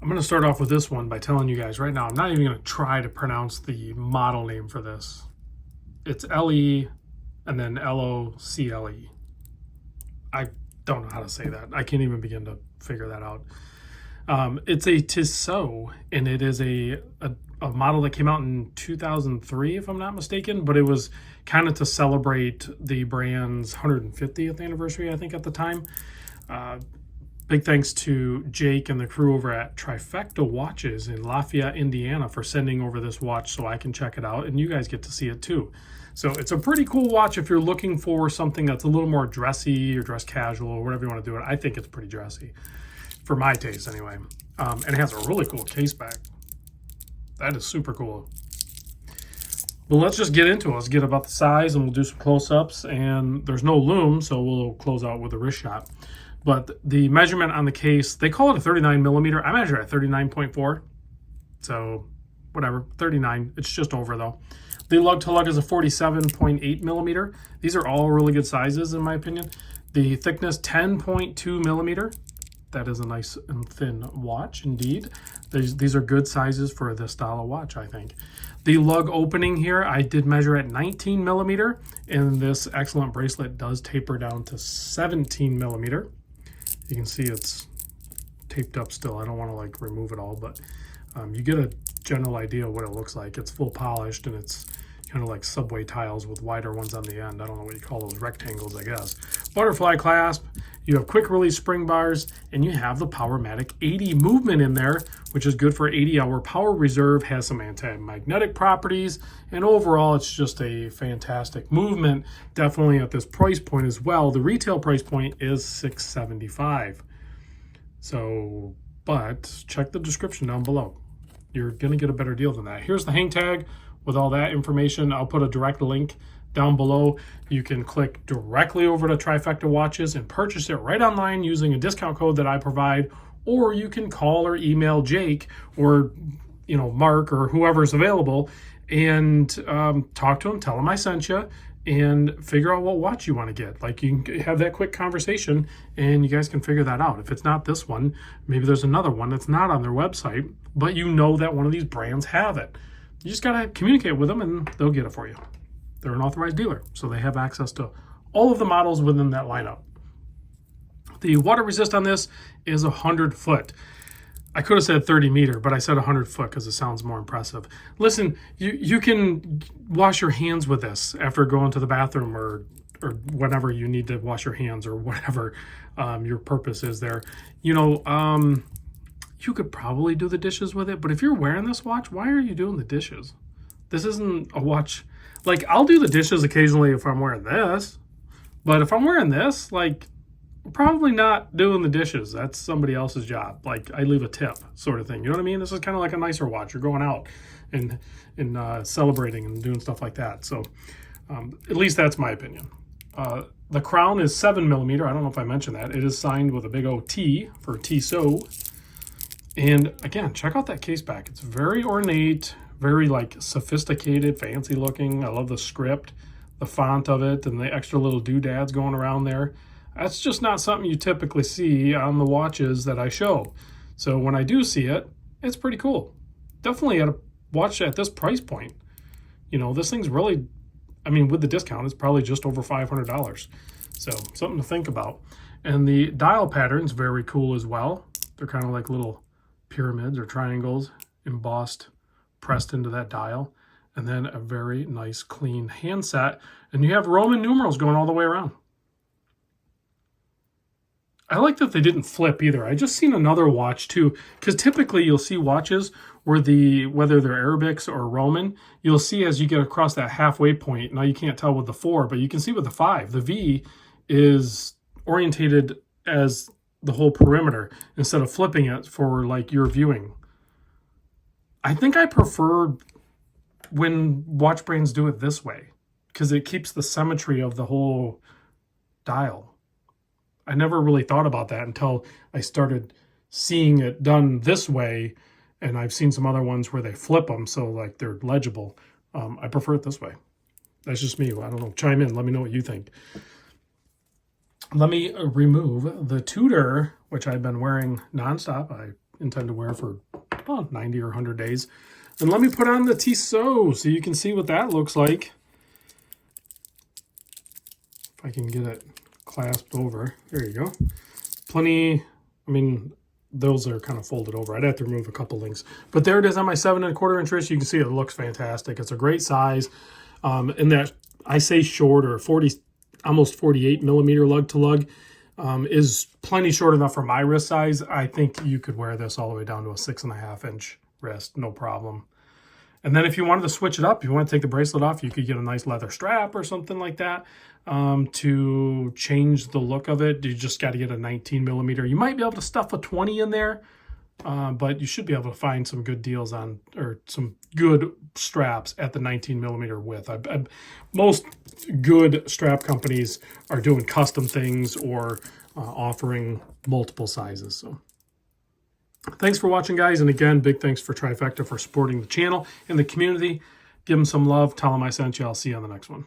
I'm going to start off with this one by telling you guys right now, I'm not even going to try to pronounce the model name for this. It's LE and then LOCLE. I don't know how to say that. I can't even begin to figure that out. It's a Tissot, and it is a model that came out in 2003, if I'm not mistaken, but it was kind of to celebrate the brand's 150th anniversary, I think, at the time. Big thanks to Jake and the crew over at Trifecta Watches in Lafayette, Indiana for sending over this watch so I can check it out, and you guys get to see it too. So it's a pretty cool watch if you're looking for something that's a little more dressy or dress casual or whatever you want to do it. I think it's pretty dressy, for my taste anyway. And it has a really cool case back. That is super cool. But let's just get into it. Let's get about the size and we'll do some close-ups. And there's no loom, so we'll close out with a wrist shot. But the measurement on the case, they call it a 39 millimeter. I measure at 39.4. So whatever, 39. It's just over though. The lug to lug is a 47.8 millimeter. These are all really good sizes in my opinion. The thickness, 10.2 millimeter. That is a nice and thin watch indeed. These are good sizes for this style of watch, I think. The lug opening here, I did measure at 19 millimeter, and this excellent bracelet does taper down to 17 millimeter. You can see it's taped up still. I don't want to like remove it all, but you get a general idea of what it looks like. It's full polished and it's kind of like subway tiles with wider ones on the end. I don't know what you call those, rectangles, I guess. Butterfly clasp, you have quick release spring bars, and you have the Powermatic 80 movement in there, which is good for 80-hour power reserve, has some anti-magnetic properties, and overall it's just a fantastic movement, definitely at this price point as well. The retail price point is $675. So, but check the description down below. You're gonna get a better deal than that. Here's the hang tag with all that information. I'll put a direct link down below. You can click directly over to Trifecta Watches and purchase it right online using a discount code that I provide, or you can call or email Jake or Mark or whoever's available and talk to him, tell him I sent you, and figure out what watch you want to get. Like, you can have that quick conversation and you guys can figure that out. If it's not this one, maybe there's another one that's not on their website, but you know that one of these brands have it. You just got to communicate with them and they'll get it for you. They're an authorized dealer, so they have access to all of the models within that lineup. The water resist on this is 100 foot. I could have said 30 meter, but I said 100 foot because it sounds more impressive. Listen, you can wash your hands with this after going to the bathroom or whenever you need to wash your hands or whatever your purpose is there. You could probably do the dishes with it, but if you're wearing this watch, why are you doing the dishes? This isn't a watch. Like, I'll do the dishes occasionally if I'm wearing this, but if I'm wearing this, like, I'm probably not doing the dishes. That's somebody else's job. Like, I leave a tip sort of thing. You know what I mean? This is kind of like a nicer watch. You're going out and celebrating and doing stuff like that. So at least that's my opinion. The crown is 7 millimeter. I don't know if I mentioned that. It is signed with a big O T for Tissot. And again, check out that case back. It's very ornate, very like sophisticated, fancy looking. I love the script, the font of it, and the extra little doodads going around there. That's just not something you typically see on the watches that I show. So when I do see it, it's pretty cool. Definitely at a watch at this price point. This thing's really, with the discount, it's probably just over $500. So something to think about. And the dial pattern's very cool as well. They're kind of like little pyramids or triangles embossed, pressed into that dial, and then a very nice clean handset, and you have Roman numerals going all the way around. I like that they didn't flip either. I just seen another watch too, because typically you'll see watches where whether they're Arabics or Roman, you'll see as you get across that halfway point. Now you can't tell with the 4, but you can see with the 5. The V is orientated as the whole perimeter instead of flipping it for like your viewing. I think I prefer when watch brands do it this way because it keeps the symmetry of the whole dial. I never really thought about that until I started seeing it done this way, and I've seen some other ones where they flip them so like they're legible. I prefer it this way. That's just me. I don't know. Chime in. Let me know what you think. Let me remove the Tudor, which I've been wearing nonstop. I intend to wear for 90 or 100 days. And let me put on the Tissot so you can see what that looks like. If I can get it clasped over. There you go. Plenty, I mean, those are kind of folded over. I'd have to remove a couple links. But there it is on my 7 1/4 inch wrist. You can see it looks fantastic. It's a great size. And that, I say short, or 40, almost 48 millimeter lug to lug, is plenty short enough for my wrist size. I think you could wear this all the way down to a 6 1/2 inch wrist, no problem. And then if you wanted to switch it up, if you want to take the bracelet off, you could get a nice leather strap or something like that to change the look of it. You just got to get a 19 millimeter. You might be able to stuff a 20 in there, but you should be able to find some good deals on, or some good straps at the 19 millimeter width. Most good strap companies are doing custom things or offering multiple sizes. So thanks for watching, guys. And again, big thanks for Trifecta for supporting the channel and the community. Give them some love. Tell them I sent you. I'll see you on the next one.